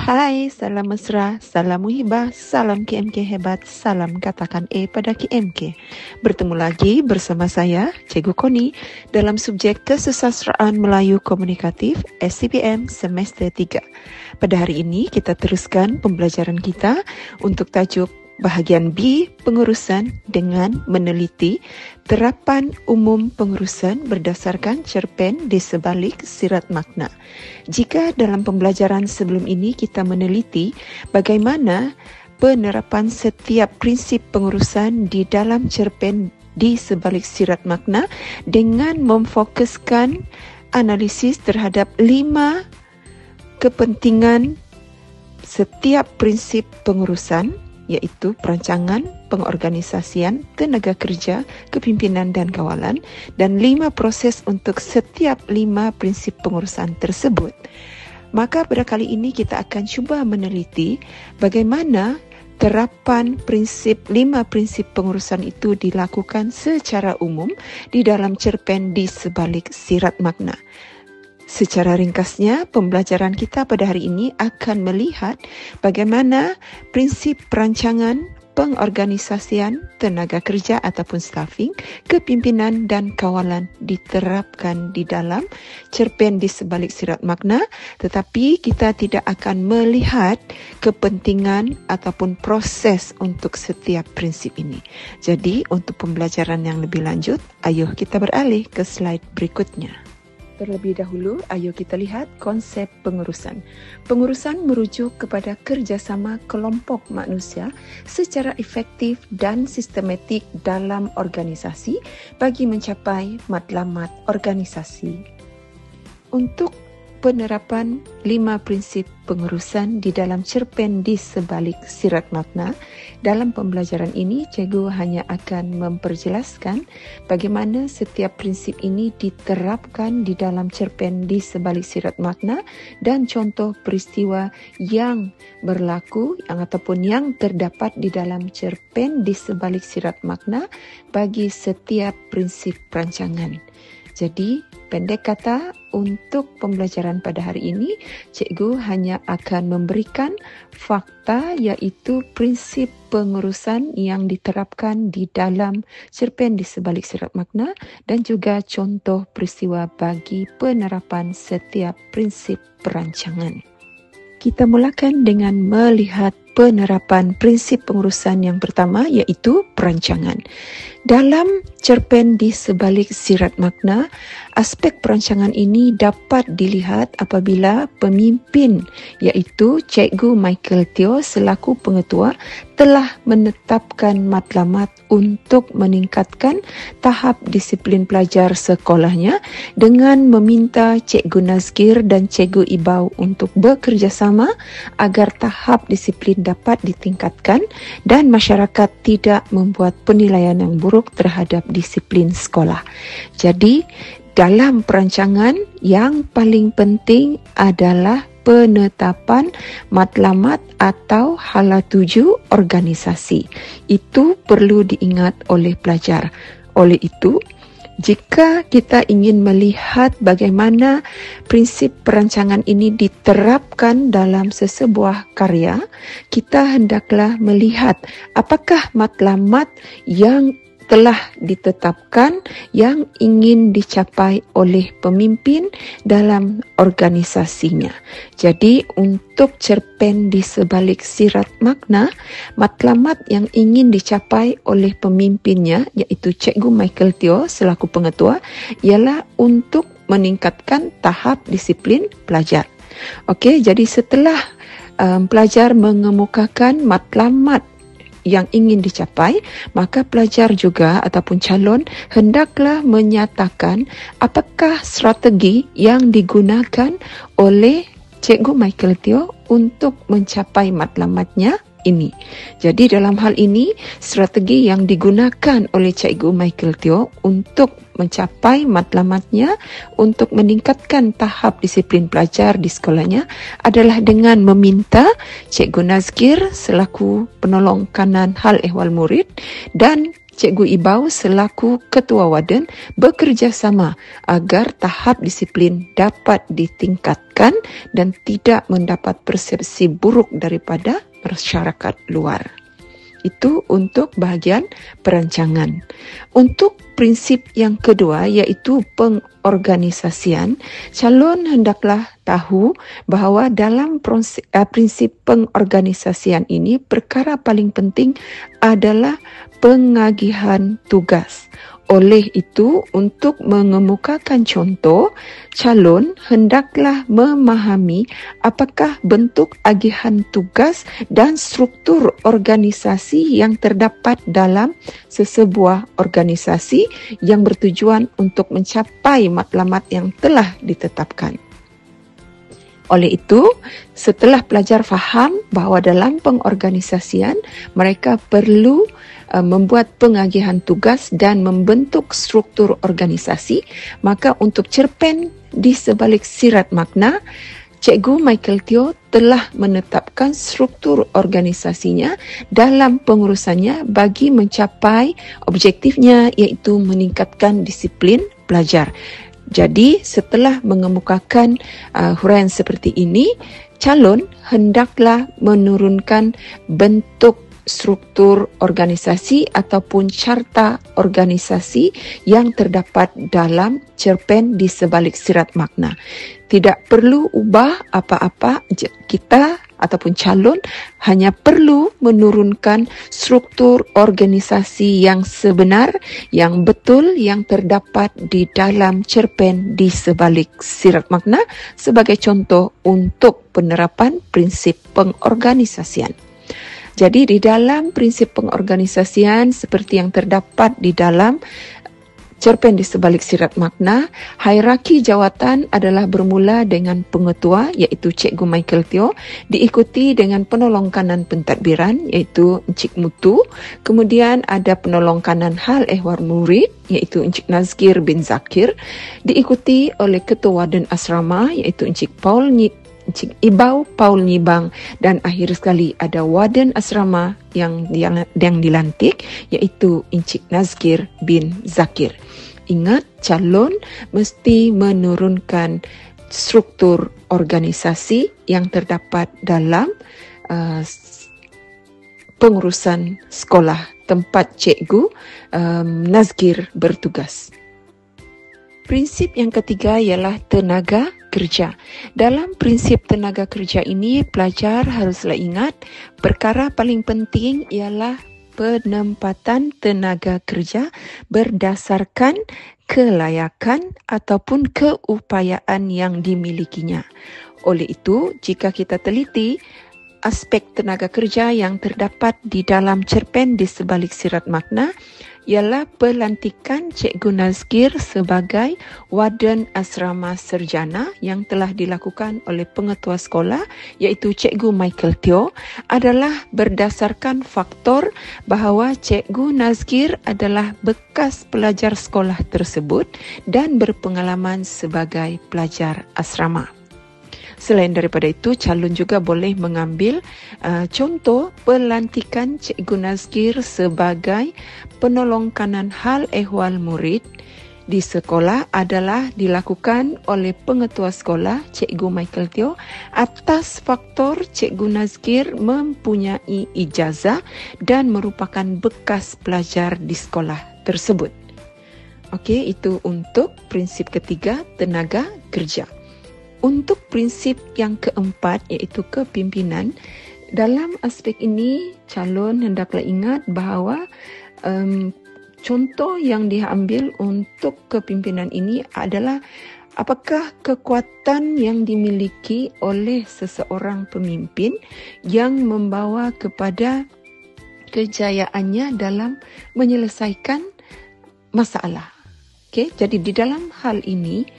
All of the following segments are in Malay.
Hai, salam mesra, salam muhibah, salam KMK hebat, salam katakan pada KMK. Bertemu lagi bersama saya, Cikgu Koni, dalam subjek Kesusastraan Melayu Komunikatif SCPM Semester 3. Pada hari ini, kita teruskan pembelajaran kita untuk tajuk Bahagian B, pengurusan dengan meneliti terapan umum pengurusan berdasarkan cerpen di sebalik sirat makna. Jika dalam pembelajaran sebelum ini kita meneliti bagaimana penerapan setiap prinsip pengurusan di dalam cerpen di sebalik sirat makna dengan memfokuskan analisis terhadap 5 kepentingan setiap prinsip pengurusan, iaitu perancangan, pengorganisasian, tenaga kerja, kepimpinan dan kawalan, dan 5 proses untuk setiap 5 prinsip pengurusan tersebut. Maka pada kali ini kita akan cuba meneliti bagaimana terapan 5 prinsip pengurusan itu dilakukan secara umum di dalam cerpen di sebalik sirat makna. Secara ringkasnya, pembelajaran kita pada hari ini akan melihat bagaimana prinsip perancangan, pengorganisasian, tenaga kerja ataupun staffing, kepimpinan dan kawalan diterapkan di dalam cerpen di sebalik sirat makna, tetapi kita tidak akan melihat kepentingan ataupun proses untuk setiap prinsip ini. Jadi, untuk pembelajaran yang lebih lanjut, ayo kita beralih ke slide berikutnya. Terlebih dahulu, ayo kita lihat konsep pengurusan. Pengurusan merujuk kepada kerjasama kelompok manusia secara efektif dan sistematik dalam organisasi bagi mencapai matlamat organisasi. Untuk penerapan 5 prinsip pengurusan di dalam cerpen di sebalik sirat makna, dalam pembelajaran ini cikgu hanya akan memperjelaskan bagaimana setiap prinsip ini diterapkan di dalam cerpen di sebalik sirat makna dan contoh peristiwa yang berlaku ataupun yang terdapat di dalam cerpen di sebalik sirat makna bagi setiap prinsip perancangan. Jadi, pendek kata, untuk pembelajaran pada hari ini, cikgu hanya akan memberikan fakta iaitu prinsip pengurusan yang diterapkan di dalam cerpen di sebalik sirat makna dan juga contoh peristiwa bagi penerapan setiap prinsip perancangan. Kita mulakan dengan melihat penerapan prinsip pengurusan yang pertama iaitu perancangan. Dalam cerpen di sebalik sirat makna, aspek perancangan ini dapat dilihat apabila pemimpin iaitu Cikgu Michael Teo selaku pengetua telah menetapkan matlamat untuk meningkatkan tahap disiplin pelajar sekolahnya dengan meminta Cikgu Nazgir dan Cikgu Ibau untuk bekerjasama agar tahap disiplin dapat ditingkatkan dan masyarakat tidak membuat penilaian yang buruk terhadap disiplin sekolah. Jadi, dalam perancangan yang paling penting adalah penetapan matlamat atau hala tuju organisasi. Itu perlu diingat oleh pelajar. Oleh itu, jika kita ingin melihat bagaimana prinsip perancangan ini diterapkan dalam sesebuah karya, kita hendaklah melihat apakah matlamat yang telah ditetapkan yang ingin dicapai oleh pemimpin dalam organisasinya. Jadi, untuk cerpen di sebalik sirat makna, matlamat yang ingin dicapai oleh pemimpinnya, iaitu Cikgu Michael Teo selaku pengetua, ialah untuk meningkatkan tahap disiplin pelajar. Okey, jadi setelah pelajar mengemukakan matlamat yang ingin dicapai, maka pelajar juga ataupun calon hendaklah menyatakan apakah strategi yang digunakan oleh Cikgu Michael Teo untuk mencapai matlamatnya ini. Jadi dalam hal ini, strategi yang digunakan oleh Cikgu Michael Teo untuk mencapai matlamatnya untuk meningkatkan tahap disiplin pelajar di sekolahnya adalah dengan meminta Cikgu Nazgir selaku penolong kanan hal ehwal murid dan Cikgu Ibau selaku Ketua Warden bekerjasama agar tahap disiplin dapat ditingkatkan dan tidak mendapat persepsi buruk daripada masyarakat luar. Itu untuk bahagian perancangan. Untuk prinsip yang kedua iaitu pengorganisasian, calon hendaklah tahu bahawa dalam prinsip pengorganisasian ini perkara paling penting adalah pengagihan tugas. Oleh itu, untuk mengemukakan contoh, calon hendaklah memahami apakah bentuk agihan tugas dan struktur organisasi yang terdapat dalam sesebuah organisasi yang bertujuan untuk mencapai matlamat yang telah ditetapkan. Oleh itu, setelah pelajar faham bahawa dalam pengorganisasian mereka perlu membuat pengagihan tugas dan membentuk struktur organisasi, maka untuk cerpen di sebalik sirat makna, Cikgu Michael Teo telah menetapkan struktur organisasinya dalam pengurusannya bagi mencapai objektifnya, iaitu meningkatkan disiplin pelajar. Jadi, setelah mengemukakan huraian seperti ini, calon hendaklah menurunkan bentuk struktur organisasi ataupun carta organisasi yang terdapat dalam cerpen di sebalik sirat makna. Tidak perlu ubah apa-apa, kita ataupun calon hanya perlu menurunkan struktur organisasi yang sebenar, yang betul, yang terdapat di dalam cerpen di sebalik sirat makna sebagai contoh untuk penerapan prinsip pengorganisasian. Jadi di dalam prinsip pengorganisasian seperti yang terdapat di dalam cerpen di sebalik sirat makna, hierarki jawatan adalah bermula dengan pengetua iaitu Cikgu Michael Teo, diikuti dengan penolong kanan pentadbiran iaitu Encik Mutu, kemudian ada penolong kanan hal ehwal murid iaitu Encik Nazkir bin Zakir, diikuti oleh Ketua Warden Asrama iaitu Encik Ibau Paul Nyibang, dan akhir sekali ada Warden Asrama yang dilantik iaitu Encik Nazkir bin Zakir. Ingat, calon mesti menurunkan struktur organisasi yang terdapat dalam pengurusan sekolah tempat Cikgu Nazkir bertugas. Prinsip yang ketiga ialah tenaga kerja. Dalam prinsip tenaga kerja ini, pelajar haruslah ingat perkara paling penting ialah penempatan tenaga kerja berdasarkan kelayakan ataupun keupayaan yang dimilikinya. Oleh itu, jika kita teliti aspek tenaga kerja yang terdapat di dalam cerpen di sebalik sirat makna, ialah pelantikan Cikgu Nazkir sebagai Warden Asrama Serjana yang telah dilakukan oleh pengetua sekolah iaitu Cikgu Michael Teo adalah berdasarkan faktor bahawa Cikgu Nazkir adalah bekas pelajar sekolah tersebut dan berpengalaman sebagai pelajar asrama. Selain daripada itu, calon juga boleh mengambil contoh pelantikan Cikgu Nazkir sebagai penolong kanan hal ehwal murid di sekolah adalah dilakukan oleh pengetua sekolah Cikgu Michael Teo atas faktor Cikgu Nazkir mempunyai ijazah dan merupakan bekas pelajar di sekolah tersebut. Okey, itu untuk prinsip ketiga, tenaga kerja. Untuk prinsip yang keempat iaitu kepimpinan, dalam aspek ini calon hendaklah ingat bahawa contoh yang diambil untuk kepimpinan ini adalah apakah kekuatan yang dimiliki oleh seseorang pemimpin yang membawa kepada kejayaannya dalam menyelesaikan masalah. Okey, jadi di dalam hal ini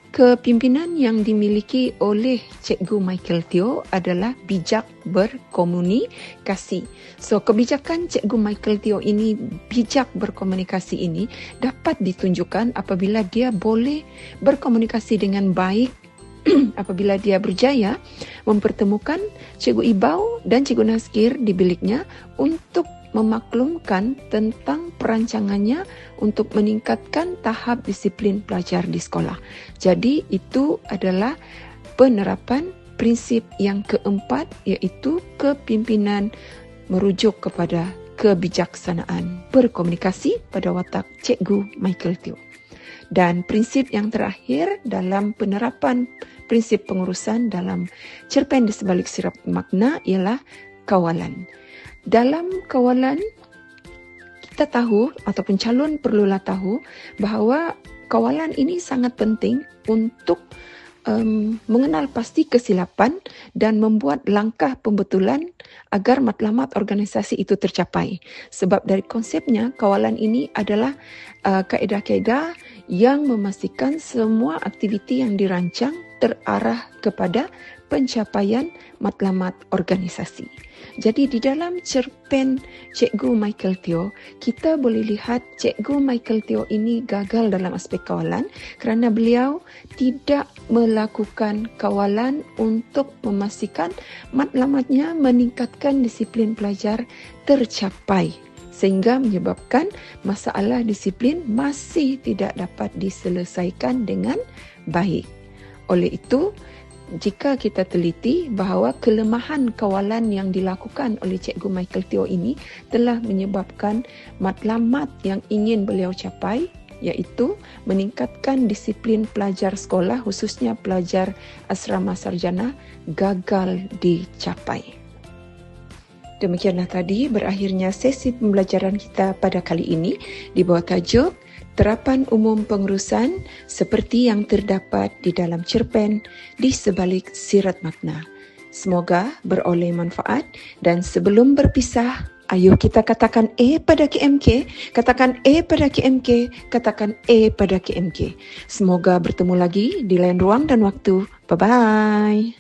kepimpinan yang dimiliki oleh Cikgu Michael Teo adalah bijak berkomunikasi. So, kebijakan Cikgu Michael Teo ini, bijak berkomunikasi ini dapat ditunjukkan apabila dia boleh berkomunikasi dengan baik apabila dia berjaya mempertemukan Cikgu Ibau dan Cikgu Nazkir di biliknya untuk memaklumkan tentang perancangannya untuk meningkatkan tahap disiplin pelajar di sekolah. Jadi itu adalah penerapan prinsip yang keempat, iaitu kepimpinan merujuk kepada kebijaksanaan berkomunikasi pada watak Cikgu Michael Teo. Dan prinsip yang terakhir dalam penerapan prinsip pengurusan dalam cerpen di sebalik sirap makna ialah kawalan. Dalam kawalan, kita tahu ataupun calon perlulah tahu bahawa kawalan ini sangat penting untuk mengenal pasti kesilapan dan membuat langkah pembetulan agar matlamat organisasi itu tercapai. Sebab dari konsepnya, kawalan ini adalah kaedah-kaedah yang memastikan semua aktiviti yang dirancang terarah kepada pencapaian matlamat organisasi. Jadi di dalam cerpen Cikgu Michael Teo, kita boleh lihat Cikgu Michael Teo ini gagal dalam aspek kawalan kerana beliau tidak melakukan kawalan untuk memastikan matlamatnya meningkatkan disiplin pelajar tercapai, sehingga menyebabkan masalah disiplin masih tidak dapat diselesaikan dengan baik. Oleh itu, jika kita teliti bahawa kelemahan kawalan yang dilakukan oleh Cikgu Michael Teo ini telah menyebabkan matlamat yang ingin beliau capai, iaitu meningkatkan disiplin pelajar sekolah, khususnya pelajar asrama sarjana, gagal dicapai. Demikianlah tadi berakhirnya sesi pembelajaran kita pada kali ini di bawah tajuk Terapan Umum Pengurusan seperti yang terdapat di dalam cerpen di sebalik sirat makna. Semoga beroleh manfaat, dan sebelum berpisah, ayo kita katakan A pada KMK, katakan A pada KMK, katakan A pada KMK. Semoga bertemu lagi di lain ruang dan waktu. Bye-bye.